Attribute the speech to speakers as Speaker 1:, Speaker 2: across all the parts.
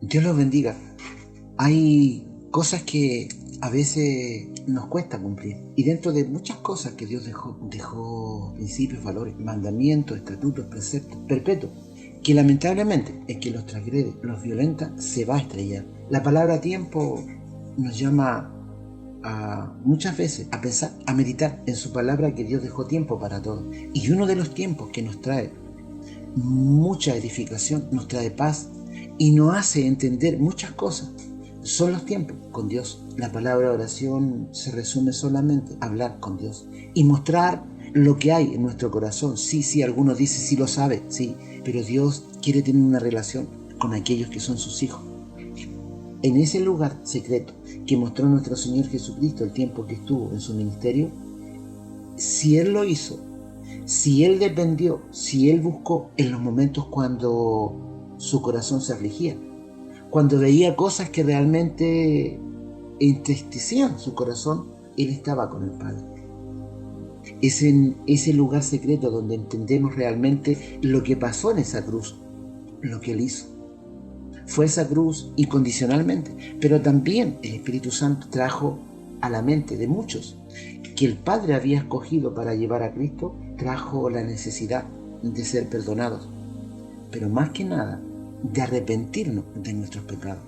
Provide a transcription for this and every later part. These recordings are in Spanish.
Speaker 1: Dios los bendiga. Hay cosas que a veces nos cuesta cumplir. Y dentro de muchas cosas que Dios dejó principios, valores, mandamientos, estatutos, preceptos, perpetuos, que lamentablemente el que los transgrede, los violenta, se va a estrellar. La palabra tiempo nos llama muchas veces a pensar, a meditar en su palabra, que Dios dejó tiempo para todo. Y uno de los tiempos que nos trae mucha edificación, nos trae paz y nos hace entender muchas cosas son los tiempos con Dios. La palabra oración se resume solamente a hablar con Dios y mostrar lo que hay en nuestro corazón. Sí, algunos dicen sí lo sabe, sí, pero Dios quiere tener una relación con aquellos que son sus hijos. En ese lugar secreto que mostró nuestro Señor Jesucristo el tiempo que estuvo en su ministerio, si Él lo hizo, si Él dependió, si Él buscó en los momentos cuando su corazón se afligía, cuando veía cosas que realmente entristecían su corazón, Él estaba con el Padre. Es en ese lugar secreto donde entendemos realmente lo que pasó en esa cruz, lo que Él hizo. Fue esa cruz incondicionalmente, pero también el Espíritu Santo trajo a la mente de muchos que el Padre había escogido para llevar a Cristo, trajo la necesidad de ser perdonados, pero más que nada de arrepentirnos de nuestros pecados.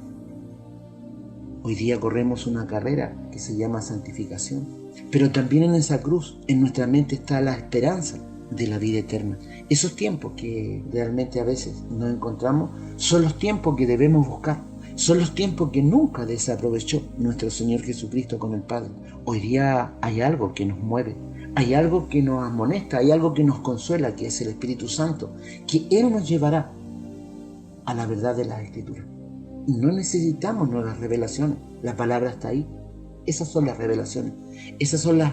Speaker 1: Hoy día corremos una carrera que se llama santificación, pero también en esa cruz, en nuestra mente está la esperanza de la vida eterna. Esos tiempos que realmente a veces no encontramos son los tiempos que debemos buscar, son los tiempos que nunca desaprovechó nuestro Señor Jesucristo con el Padre. Hoy día hay algo que nos mueve, hay algo que nos amonesta, hay algo que nos consuela, que es el Espíritu Santo, que Él nos llevará a la verdad de las Escrituras. No necesitamos nuevas revelaciones, la palabra está ahí. Esas son las revelaciones, esas son las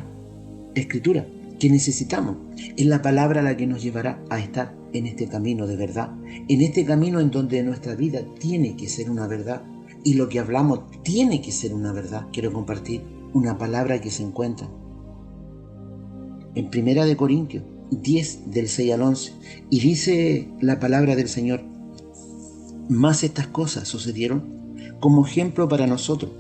Speaker 1: Escrituras que necesitamos. Es la palabra la que nos llevará a estar en este camino de verdad, en este camino en donde nuestra vida tiene que ser una verdad y lo que hablamos tiene que ser una verdad. Quiero compartir una palabra que se encuentra en 1 Corintios 10 del 6 al 11 y dice la palabra del Señor: más estas cosas sucedieron como ejemplo para nosotros,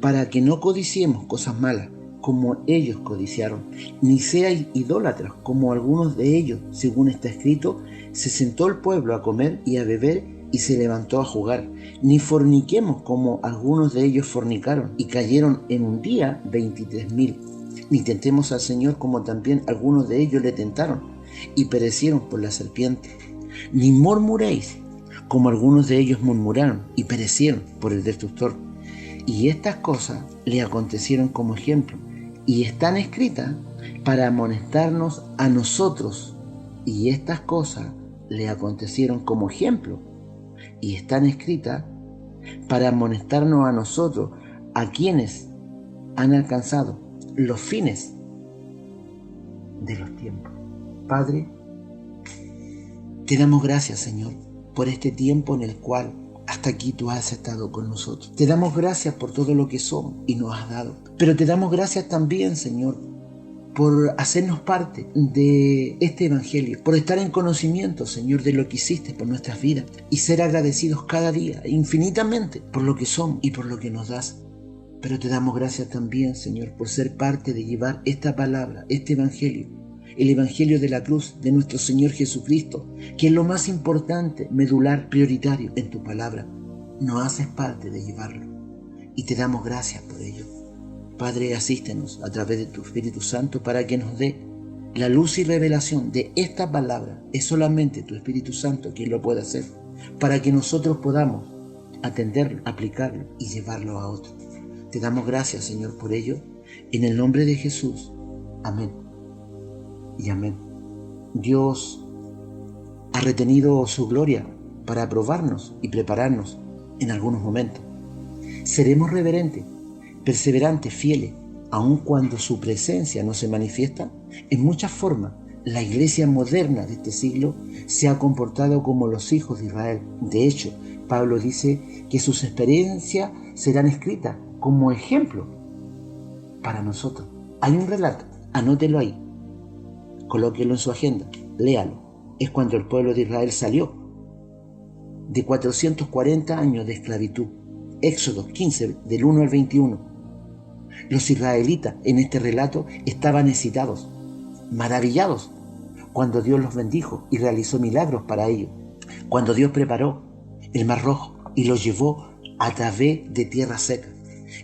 Speaker 1: para que no codiciemos cosas malas como ellos codiciaron, ni seáis idólatras como algunos de ellos. Según está escrito, se sentó el pueblo a comer y a beber y se levantó a jugar. Ni forniquemos como algunos de ellos fornicaron y cayeron en un día 23.000. Ni tentemos al Señor como también algunos de ellos le tentaron y perecieron por la serpiente. Ni murmuréis como algunos de ellos murmuraron y perecieron por el destructor. Y estas cosas le acontecieron como ejemplo, y están escritas para amonestarnos a nosotros. Y estas cosas le acontecieron como ejemplo, y están escritas para amonestarnos a nosotros, a quienes han alcanzado los fines de los tiempos. Padre, te damos gracias, Señor, por este tiempo en el cual hasta aquí tú has estado con nosotros. Te damos gracias por todo lo que somos y nos has dado. Pero te damos gracias también, Señor, por hacernos parte de este evangelio, por estar en conocimiento, Señor, de lo que hiciste por nuestras vidas y ser agradecidos cada día, infinitamente, por lo que somos y por lo que nos das. Pero te damos gracias también, Señor, por ser parte de llevar esta palabra, este evangelio, el evangelio de la cruz de nuestro Señor Jesucristo, que es lo más importante, medular, prioritario en tu palabra. Nos haces parte de llevarlo y te damos gracias por ello. Padre, asístenos a través de tu Espíritu Santo para que nos dé la luz y revelación de esta palabra. Es solamente tu Espíritu Santo quien lo puede hacer, para que nosotros podamos atenderlo, aplicarlo y llevarlo a otros. Te damos gracias, Señor, por ello, en el nombre de Jesús. Amén y amén. Dios ha retenido su gloria para probarnos y prepararnos en algunos momentos. Seremos reverentes, perseverantes, fieles, aun cuando su presencia no se manifiesta. En muchas formas, la iglesia moderna de este siglo se ha comportado como los hijos de Israel. De hecho, Pablo dice que sus experiencias serán escritas como ejemplo para nosotros. Hay un relato, anótelo ahí, colóquelo en su agenda, léalo. Es cuando el pueblo de Israel salió de 440 años de esclavitud. Éxodo 15, del 1 al 21. Los israelitas en este relato estaban excitados, maravillados, cuando Dios los bendijo y realizó milagros para ellos. Cuando Dios preparó el Mar Rojo y los llevó a través de tierra seca.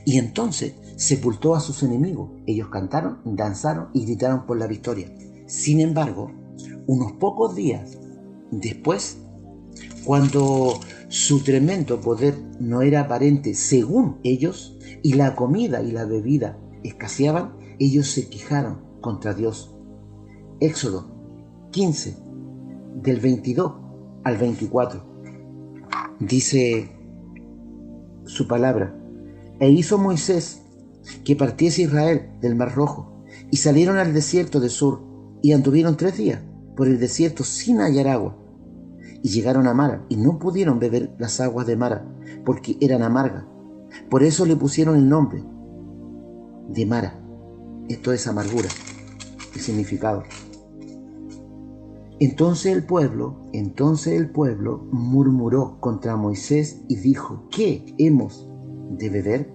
Speaker 1: Y entonces sepultó a sus enemigos. Ellos cantaron, danzaron y gritaron por la victoria. Sin embargo, unos pocos días después, cuando su tremendo poder no era aparente según ellos, y la comida y la bebida escaseaban, ellos se quejaron contra Dios. Éxodo 15, del 22 al 24. Dice su palabra: e hizo Moisés que partiese Israel del Mar Rojo, y salieron al desierto de Sur, y anduvieron 3 días por el desierto sin hallar agua. Y llegaron a Mara, y no pudieron beber las aguas de Mara, porque eran amargas. Por eso le pusieron el nombre de Mara. Esto es amargura, el significado. Entonces el pueblo murmuró contra Moisés y dijo: ¿qué hemos de beber?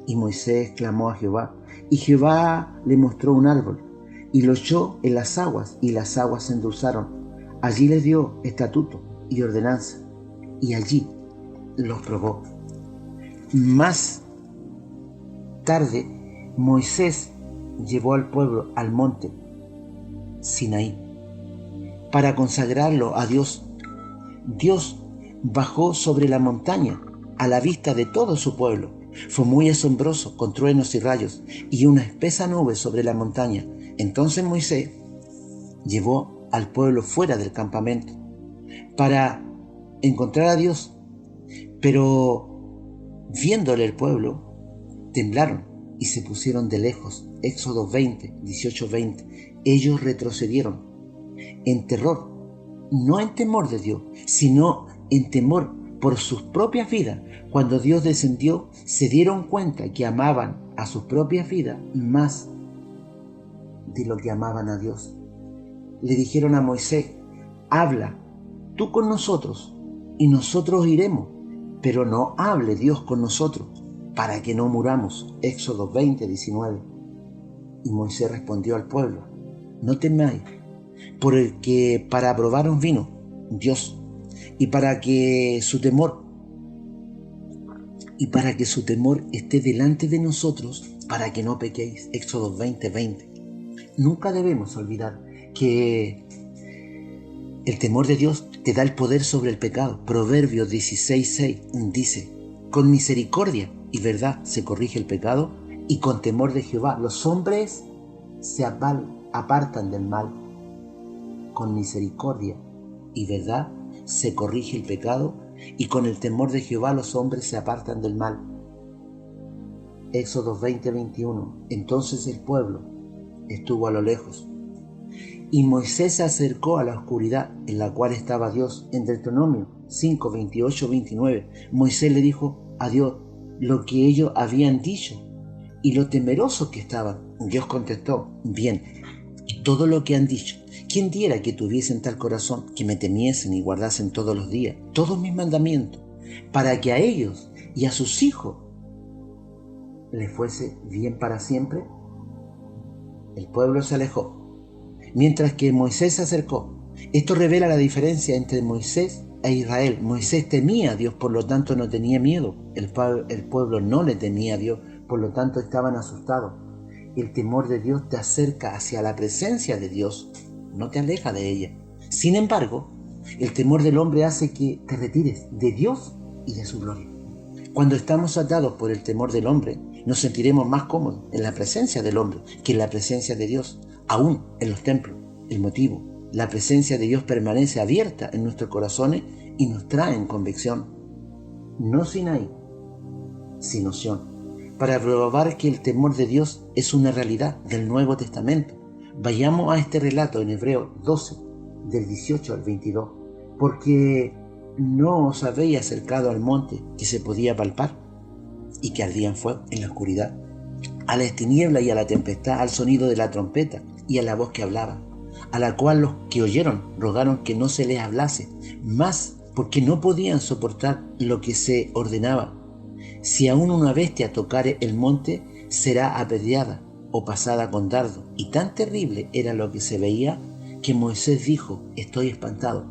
Speaker 1: Y Moisés clamó a Jehová, y Jehová le mostró un árbol, y lo echó en las aguas, y las aguas se endulzaron. Allí les dio estatuto y ordenanza, y allí los probó. Más tarde, Moisés llevó al pueblo al monte Sinaí para consagrarlo a Dios. Dios bajó sobre la montaña a la vista de todo su pueblo. Fue muy asombroso, con truenos y rayos, y una espesa nube sobre la montaña. Entonces Moisés llevó al pueblo fuera del campamento para encontrar a Dios, pero viéndole el pueblo, temblaron y se pusieron de lejos. Éxodo 20, 18, 20. Ellos retrocedieron en terror, no en temor de Dios, sino en temor por sus propias vidas. Cuando Dios descendió, se dieron cuenta que amaban a sus propias vidas más de lo que amaban a Dios. Le dijeron a Moisés: habla tú con nosotros y nosotros iremos, pero no hable Dios con nosotros para que no muramos. Éxodo 20, 19. Y Moisés respondió al pueblo: no temáis, porque para probaros vino Dios, y para que su temor esté delante de nosotros, para que no pequéis. Éxodo 20, 20. Nunca debemos olvidar que el temor de Dios te da el poder sobre el pecado. Proverbios 16, 6 dice: con misericordia y verdad se corrige el pecado, y con temor de Jehová los hombres se apartan del mal. Con misericordia y verdad se corrige el pecado, y con el temor de Jehová los hombres se apartan del mal. Éxodo 20, 21. Entonces el pueblo estuvo a lo lejos, y Moisés se acercó a la oscuridad en la cual estaba Dios. En Deuteronomio 5, 28, 29, Moisés le dijo a Dios lo que ellos habían dicho y lo temerosos que estaban. Dios contestó: bien, todo lo que han dicho, ¿quién diera que tuviesen tal corazón, que me temiesen y guardasen todos los días todos mis mandamientos, para que a ellos y a sus hijos les fuese bien para siempre? El pueblo se alejó, mientras que Moisés se acercó. Esto revela la diferencia entre Moisés e Israel. Moisés temía a Dios, por lo tanto no tenía miedo. El pueblo no le temía a Dios, por lo tanto estaban asustados. El temor de Dios te acerca hacia la presencia de Dios, no te aleja de ella. Sin embargo, el temor del hombre hace que te retires de Dios y de su gloria. Cuando estamos atados por el temor del hombre, nos sentiremos más cómodos en la presencia del hombre que en la presencia de Dios, aún en los templos. El motivo: la presencia de Dios permanece abierta en nuestros corazones y nos trae en convicción. No Sinaí, sino Sión, para probar que el temor de Dios es una realidad del Nuevo Testamento. Vayamos a este relato en Hebreos 12, del 18 al 22. Porque no os habéis acercado al monte que se podía palpar y que ardía en fuego en la oscuridad, a las tinieblas y a la tempestad, al sonido de la trompeta y a la voz que hablaba, a la cual los que oyeron rogaron que no se les hablase más porque no podían soportar lo que se ordenaba. Si aún una bestia tocare el monte, será apedreada o pasada con dardo. Y tan terrible era lo que se veía, que Moisés dijo: estoy espantado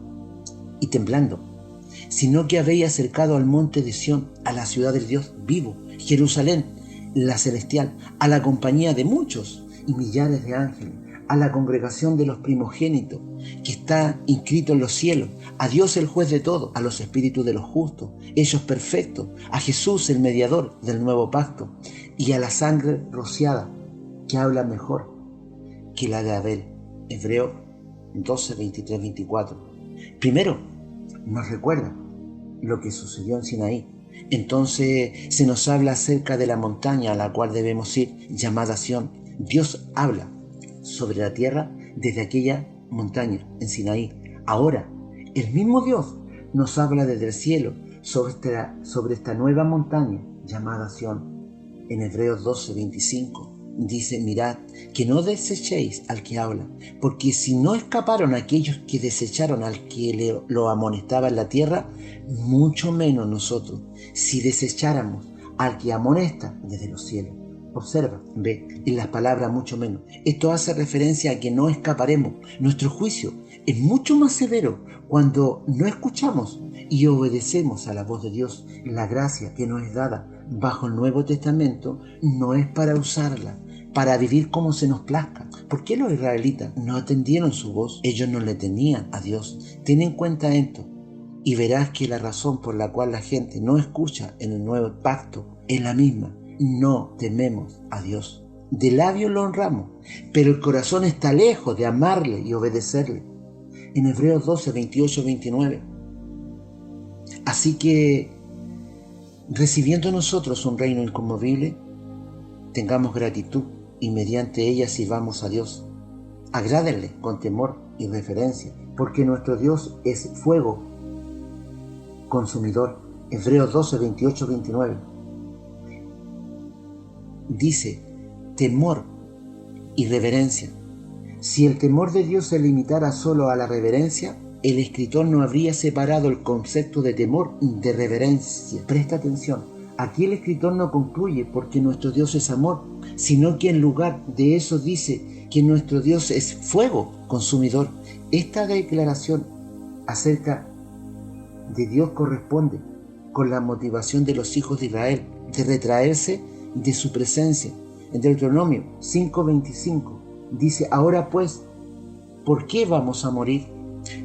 Speaker 1: y temblando, sino que habéis acercado al monte de Sión, a la ciudad del Dios vivo, Jerusalén, la celestial, a la compañía de muchos y millares de ángeles, a la congregación de los primogénitos, que está inscrito en los cielos, a Dios el juez de todo, a los espíritus de los justos, hechos perfectos, a Jesús el mediador del nuevo pacto, y a la sangre rociada, que habla mejor que la de Abel. Hebreos 12, 23, 24. Primero, nos recuerda lo que sucedió en Sinaí. Entonces se nos habla acerca de la montaña a la cual debemos ir, llamada Sión. Dios habla sobre la tierra desde aquella montaña en Sinaí. Ahora, el mismo Dios nos habla desde el cielo sobre esta nueva montaña llamada Sión. En Hebreos 12, 25 dice: mirad, que no desechéis al que habla, porque si no escaparon aquellos que desecharon al que lo amonestaba en la tierra, mucho menos nosotros, si desecháramos al que amonesta desde los cielos. Observa, ve, en las palabras mucho menos. Esto hace referencia a que no escaparemos. Nuestro juicio es mucho más severo cuando no escuchamos y obedecemos a la voz de Dios. La gracia que nos es dada bajo el Nuevo Testamento no es para usarla para vivir como se nos plazca. ¿Por qué los israelitas no atendieron su voz? Ellos no le tenían a Dios. Ten en cuenta esto y verás que la razón por la cual la gente no escucha en el nuevo pacto es la misma: no tememos a Dios. De labios lo honramos, pero el corazón está lejos de amarle y obedecerle. En Hebreos 12, 28, 29. Así que, recibiendo nosotros un reino inconmovible, tengamos gratitud y mediante ella sirvamos a Dios. Agrádenle con temor y reverencia, porque nuestro Dios es fuego consumidor. Hebreos 12, 28, 29. Dice: temor y reverencia. Si el temor de Dios se limitara solo a la reverencia, el escritor no habría separado el concepto de temor de reverencia. Presta atención, aquí el escritor no concluye porque nuestro Dios es amor, sino que en lugar de eso dice que nuestro Dios es fuego consumidor. Esta declaración acerca de Dios corresponde con la motivación de los hijos de Israel de retraerse de su presencia. En Deuteronomio 5:25 dice: ahora pues, ¿por qué vamos a morir?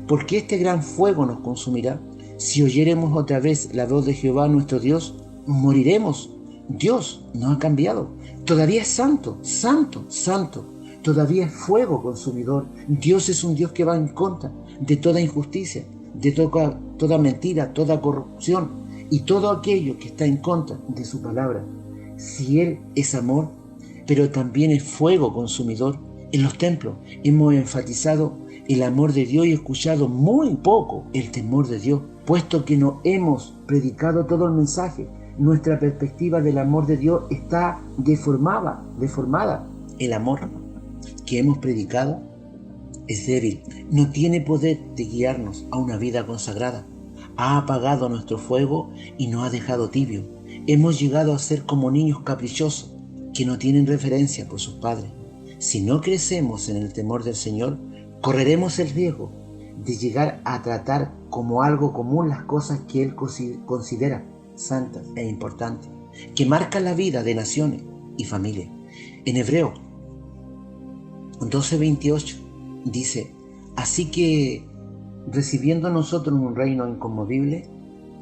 Speaker 1: ¿Por qué este gran fuego nos consumirá? Si oyéremos otra vez la voz de Jehová nuestro Dios, moriremos. Dios no ha cambiado. Todavía es santo, santo, santo. Todavía es fuego consumidor. Dios es un Dios que va en contra de toda injusticia, de toda mentira, toda corrupción y todo aquello que está en contra de su palabra. Si Él es amor, pero también es fuego consumidor. En los templos hemos enfatizado el amor de Dios y escuchado muy poco el temor de Dios, puesto que no hemos predicado todo el mensaje. Nuestra perspectiva del amor de Dios está deformada. El amor que hemos predicado es débil, no tiene poder de guiarnos a una vida consagrada. Ha apagado nuestro fuego y nos ha dejado tibio. Hemos llegado a ser como niños caprichosos que no tienen referencia por sus padres. Si no crecemos en el temor del Señor, correremos el riesgo de llegar a tratar como algo común las cosas que Él considera santas e importantes, que marcan la vida de naciones y familias. En Hebreos 12:28 dice: así que, recibiendo nosotros un reino inconmovible,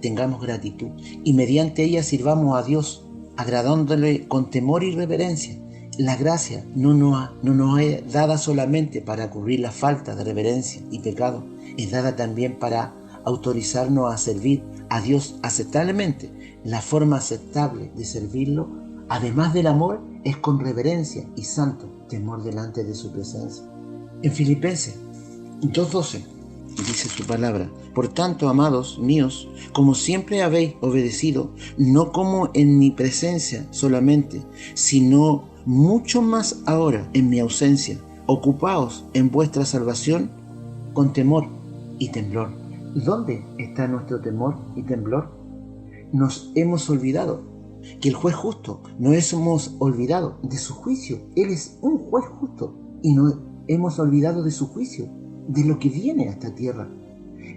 Speaker 1: tengamos gratitud y mediante ella sirvamos a Dios, agradándole con temor y reverencia. La gracia no nos es dada solamente para cubrir la falta de reverencia y pecado, es dada también para autorizarnos a servir a Dios aceptablemente. La forma aceptable de servirlo, además del amor, es con reverencia y santo temor delante de su presencia. En Filipenses 2:12 dice su palabra: por tanto, amados míos, como siempre habéis obedecido, no como en mi presencia solamente, sino mucho más ahora en mi ausencia, ocupaos en vuestra salvación con temor y temblor. ¿Dónde está nuestro temor y temblor? Nos hemos olvidado que el juez justo, nos hemos olvidado de su juicio. Él es un juez justo y nos hemos olvidado de su juicio, de lo que viene a esta tierra.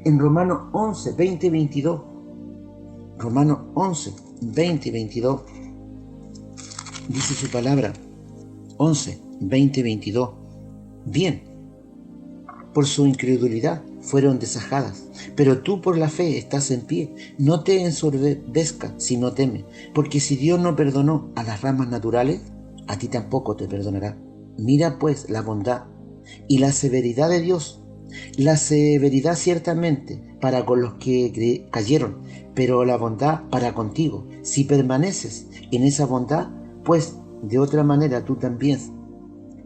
Speaker 1: En Romanos 11, 20 y 22, Romanos 11, 20 y 22, dice su palabra, 11, 20 y 22, bien, por su incredulidad fueron desajadas, pero tú por la fe estás en pie. No te ensoberbezcas si no temes, porque si Dios no perdonó a las ramas naturales, a ti tampoco te perdonará. Mira pues la bondad y la severidad de Dios. La severidad ciertamente para con los que cayeron, pero la bondad para contigo, si permaneces en esa bondad, pues de otra manera tú también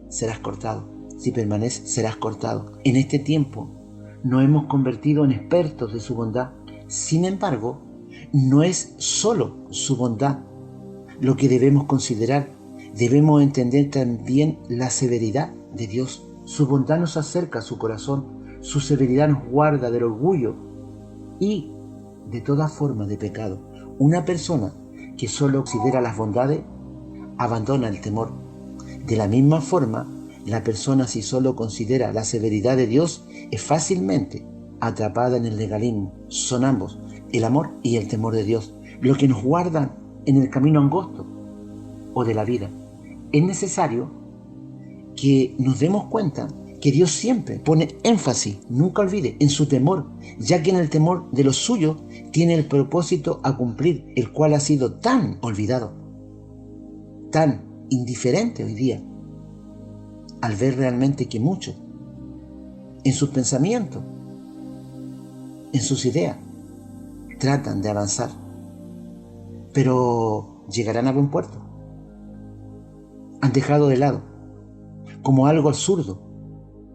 Speaker 1: serás cortado. Si permaneces, serás cortado. En este tiempo nos hemos convertido en expertos de su bondad. Sin embargo, no es solo su bondad lo que debemos considerar. Debemos entender también la severidad de Dios. Su bondad nos acerca a su corazón. Su severidad nos guarda del orgullo y de toda forma de pecado. Una persona que solo considera las bondades abandona el temor. De la misma forma, la persona si solo considera la severidad de Dios es fácilmente atrapada en el legalismo. Son ambos, el amor y el temor de Dios, lo que nos guardan en el camino angosto o de la vida. Es necesario que nos demos cuenta que Dios siempre pone énfasis, nunca olvide, en su temor, ya que en el temor de los suyos tiene el propósito a cumplir, el cual ha sido tan olvidado, tan indiferente hoy día, al ver realmente que muchos, en sus pensamientos, en sus ideas, tratan de avanzar, pero llegarán a buen puerto. Han dejado de lado, como algo absurdo,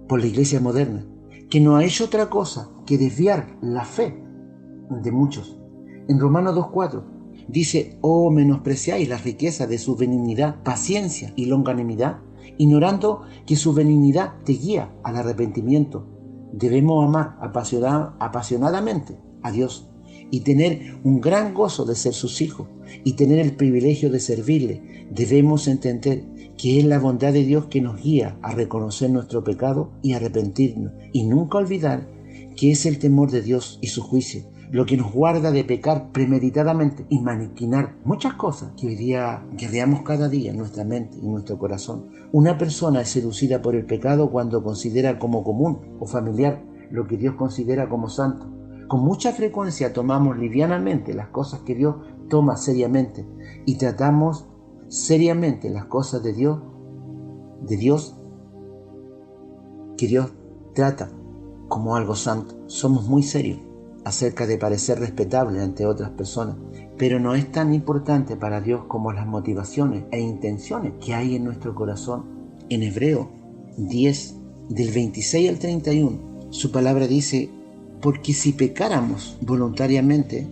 Speaker 1: por la iglesia moderna, que no ha hecho otra cosa que desviar la fe de muchos. En Romanos 2.4 dice: oh, menospreciáis las riquezas de su benignidad, paciencia y longanimidad, ignorando que su benignidad te guía al arrepentimiento. Debemos amar apasionadamente a Dios y tener un gran gozo de ser sus hijos y tener el privilegio de servirle. Debemos entender que es la bondad de Dios que nos guía a reconocer nuestro pecado y arrepentirnos, y nunca olvidar que es el temor de Dios y su juicio lo que nos guarda de pecar premeditadamente y maquinar muchas cosas que hoy día guerreamos cada día en nuestra mente y en nuestro corazón. Una persona es seducida por el pecado cuando considera como común o familiar lo que Dios considera como santo. Con mucha frecuencia tomamos livianamente las cosas que Dios toma seriamente y tratamos seriamente las cosas de Dios que Dios trata como algo santo. Somos muy serios acerca de parecer respetables ante otras personas, pero no es tan importante para Dios como las motivaciones e intenciones que hay en nuestro corazón. En Hebreo 10, del 26 al 31, su palabra dice: porque si pecáramos voluntariamente,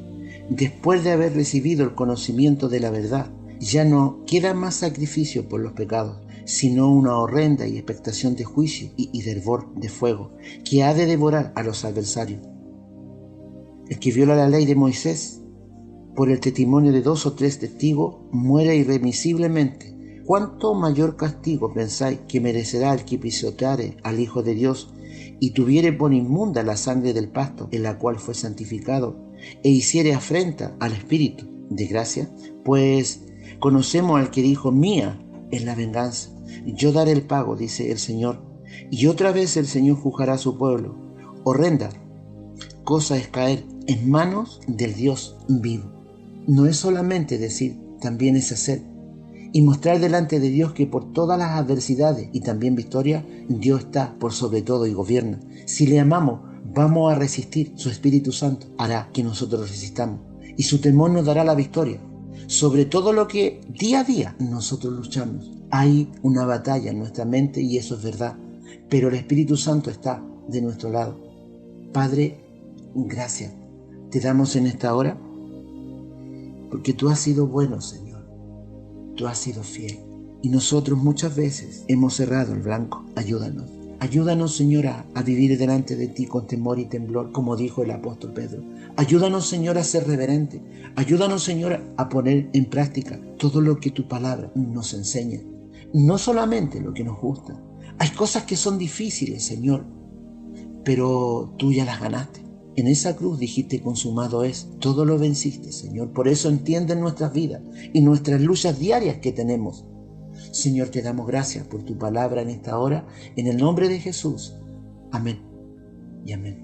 Speaker 1: después de haber recibido el conocimiento de la verdad, ya no queda más sacrificio por los pecados, sino una horrenda y expectación de juicio y hervor de fuego, que ha de devorar a los adversarios. El que viola la ley de Moisés, por el testimonio de 2 o 3 testigos, muere irremisiblemente. ¿Cuánto mayor castigo pensáis que merecerá el que pisoteare al Hijo de Dios y tuviere por inmunda la sangre del pacto en la cual fue santificado, e hiciere afrenta al Espíritu de gracia? Pues conocemos al que dijo: mía es la venganza, yo daré el pago, dice el Señor. Y otra vez el Señor juzgará a su pueblo. Horrenda cosa es caer en manos del Dios vivo. No es solamente decir, también es hacer, y mostrar delante de Dios que por todas las adversidades y también victorias, Dios está por sobre todo y gobierna. Si le amamos, vamos a resistir. Su Espíritu Santo hará que nosotros resistamos, y su temor nos dará la victoria sobre todo lo que día a día nosotros luchamos. Hay una batalla en nuestra mente y eso es verdad, pero el Espíritu Santo está de nuestro lado. Padre, gracias te damos en esta hora, porque tú has sido bueno, Señor. Tú has sido fiel. Y nosotros muchas veces hemos cerrado el blanco. Ayúdanos Ayúdanos, Señor, a vivir delante de ti con temor y temblor, como dijo el apóstol Pedro. Ayúdanos, Señor, a ser reverentes. Ayúdanos, Señor, a poner en práctica todo lo que tu palabra nos enseña. No solamente lo que nos gusta. Hay cosas que son difíciles, Señor, pero tú ya las ganaste. En esa cruz dijiste, consumado es. Todo lo venciste, Señor. Por eso entienden nuestras vidas y nuestras luchas diarias que tenemos. Señor, te damos gracias por tu palabra en esta hora, en el nombre de Jesús. Amén y amén.